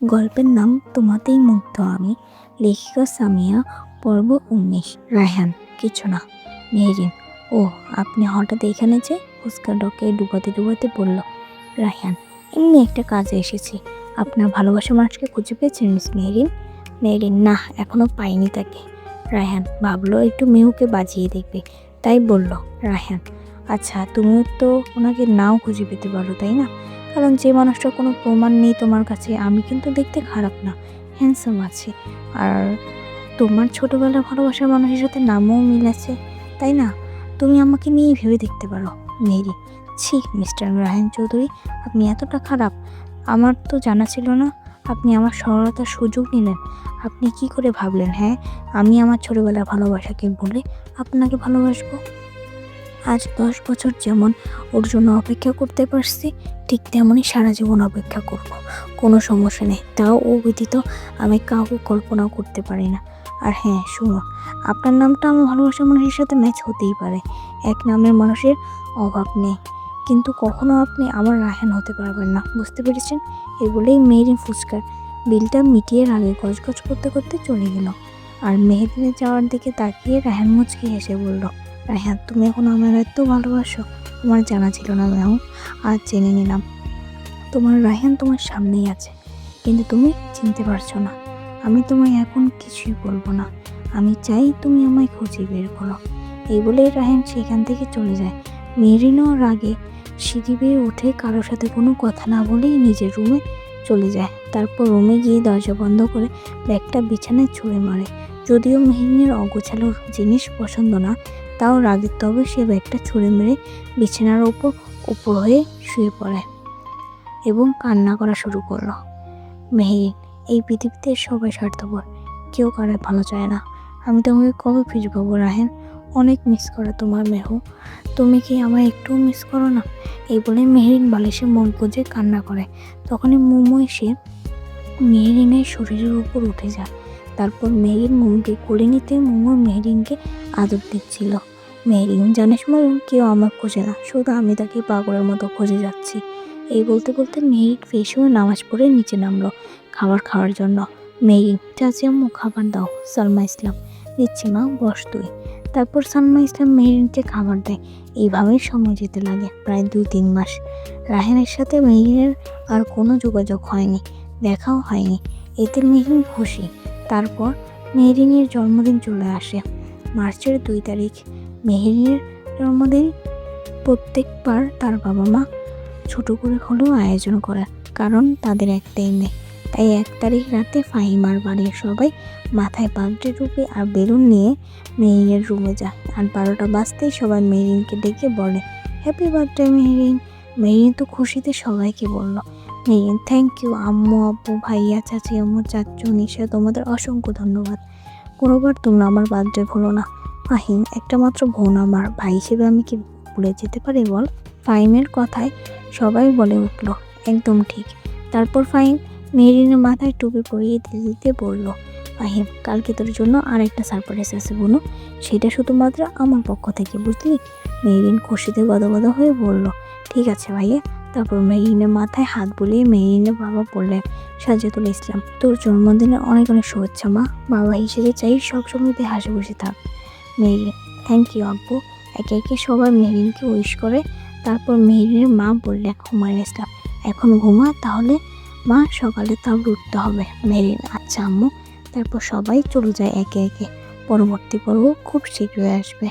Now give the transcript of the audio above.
গল্পের নাম তোমাতেই মুগ্ধ আমি, লেখিকা সামিয়া, পর্ব 19। রায়হান: কিছু না। মেহরিন: ও, আপনি হঠাৎ এখানে যে? ফুচকা ডকে ডুবাতে ডুবাতে বলল রায়হান। এমনি একটা কাজে এসেছি। আপনার ভালোবাসা মানুষকে খুঁজে পেয়েছেন মিস মেহরিন? মেহরিন: না, এখনো পাইনি তাকে। রায়হান ভাবলো একটু মেহুকে বাজিয়ে দেখবে, তাই বলল রায়হান, আচ্ছা তুমিও তো ওনাকে নাও খুঁজে পেতে পারো, তাই না? কারণ যে মানুষটার কোনো প্রমাণ নেই তোমার কাছে, আমি কিন্তু দেখতে খারাপ না, হ্যান্ডসাম আছি, আর তোমার ছোটোবেলার ভালোবাসার মানুষের সাথে নামও মিল আছে, তাই না? তুমি আমাকে নিয়েই ভেবে দেখতে পারো। মেরি: ছি মিস্টার রায়হান চৌধুরী, আপনি এতটা খারাপ? আমার তো জানা ছিল না। আপনি আমার সরলতার সুযোগ নিলেন। আপনি কি করে ভাবলেন হ্যাঁ আমি আমার ছোটোবেলার ভালোবাসাকে ভুলে আপনাকে ভালোবাসবো? আজ 10 বছর যেমন ওর জন্য অপেক্ষা করতে পারছি, ঠিক তেমনই সারা জীবন অপেক্ষা করব। কোনো সমস্যা নেই, তাও ও ব্যতীত আমি কাউকে কল্পনাও করতে পারি না। আর হ্যাঁ শুনুন, আপনার নামটা আমার ভালোবাসার মানুষের সাথে ম্যাচ হতেই পারে, এক নামের মানুষের অভাব নেই, কিন্তু কখনো আপনি আমার রায়হান হতে পারবেন না, বুঝতে পেরেছেন? এই বলেই মেহরিন ফুচকার বিলটা মিটিয়ে আগে গজগজ করতে করতে চলে গেল। আর মেহরিনের যাওয়ার দিকে তাকিয়ে রায়হান মুচকি হেসে বলল, রায়হান তুমি এখন আমার এত ভালোবাসো, তোমার জানা ছিল না মেহু, আজ জেনে নিলাম। তোমার রায়হান তোমার সামনেই আছে, কিন্তু তুমি চিনতে পারছো না। আমি তোমায় এখন কিছুই বলবো না, আমি চাই তুমি আমায় খুঁজে বের করো। এই বলে রায়হান সেখান থেকে চলে যায়। মেহরিনও রাগে সিঁড়ি বেয়ে উঠে কারোর সাথে কোনো কথা না বলেই নিজের রুমে চলে যায়। তারপর রুমে গিয়ে দরজা বন্ধ করে ব্যাগটা বিছানায় ছুঁড়ে মারে। যদিও মেহরিনের অগোছালো জিনিস পছন্দ না, তাও রাগের তবে সে ব্যাগটা ছুঁড়ে মেরে বিছানার উপর হয়ে শুয়ে পড়ে এবং কান্না করা শুরু করলো। মেহরিন: এই পৃথিবীতে সবাই স্বার্থপর, কেউ কারো ভালো চায় না। আমি তোমাকে কবে ফিরে পাবো রায়হান? অনেক মিস করো তোমার মেহু, তুমি কি আমায় একটুও মিস করো না? এই বলে মেহরিন বালিশে মন গুঁজে কান্না করে। তখনই মোমো এসে মেহরিনের শরীরের উপর উঠে যায়। তারপর মেহরিন মোমোকে কোলে নিতে মোমো মেহরিনকে আদর দিচ্ছিল। মেহরিন: জানিস ময়ূর, কেউ আমার খোঁজে না, শুধু আমি তাকে পাগলের মতো খুঁজে যাচ্ছি। এই বলতে বলতে মেহরিন ফ্রেশ হয়ে নামাজ পড়ে নিচে নামলো খাবার খাওয়ার জন্য। মেহরিন: চাচি আম্মু খাবার দাও। সালমা ইসলাম: দিচ্ছি মা, বস তুই। তারপর সালমা ইসলাম মেহরিনকে খাবার দেয়। এইভাবেই সময় যেতে লাগে প্রায় 2-3 মাস। রায়হানের সাথে মেহরিনের আর কোনো যোগাযোগ হয়নি, দেখাও হয়নি। এতে মেহরিন খুশি। তারপর মেহরিনের জন্মদিন চলে আসে, মার্চের 2 তারিখ। মেহরিনের জন্মদিন প্রত্যেকবার তার বাবা মা ছোট করে হলেও আয়োজন করে, কারণ তাদের একটাই মেয়ে। তাই 1 তারিখ রাতে ফাহিমার বাড়ির সবাই মাথায় পাগড়ি টুপি আর বেলুন নিয়ে মেহরিনের রুমে যায়। আর 12টা বাজতেই সবাই মেহরিনকে ডেকে বলে, হ্যাপি বার্থডে মেহরিন। মেহরিন তো খুশিতে সবাইকে বলল, মেহরিন: থ্যাংক ইউ আম্মু, আব্বু, ভাইয়া, চাচি আম্মু, চাচ্চু, নিশা, তোমাদের অসংখ্য ধন্যবাদ। কোনোবার তোমরা আমার বার্থডে ভুলো না। ফাহিম: একটা মাত্র বোন, আমার ভাই হিসেবে আমি কি ভুলে যেতে পারি বল? ফাহিমের কথায় সবাই বলে উঠল, একদম ঠিক। তারপর ফাহিম মেহরিনের মাথায় টুপি পরিয়ে দিতে বলল, ফাহিম কালকে তোর জন্য আর একটা সারপ্রাইজ আছে বোনু, সেটা শুধুমাত্র আমার পক্ষ থেকে, বুঝলি? মেহরিন খুশিতে গদগদ হয়ে বলল, ঠিক আছে ভাইয়া। তারপর মেহরিনের মাথায় হাত বুলিয়ে মেহরিনের বাবা বললেন, সাজিয়াতুল ইসলাম: তোর জন্মদিনের অনেক অনেক শুভেচ্ছা মা, বাবা হিসেবে চাই সবসময় তুই হাসি খুশি থাক। মেহরিন: থ্যাংক ইউ আব্বু। একে একে সবাই মেহরিনকে উইশ করে। তারপর মেহরিনের মা বললেন, হুমায়ুন ইসলাম: এখন ঘুমা তাহলে মা, সকালে তাও উঠতে হবে। মেহরিন: আচ্ছা আম্মু। তারপর সবাই চলে যায় একে একে। পরবর্তী পর্ব খুব শীঘ্রই আসবে।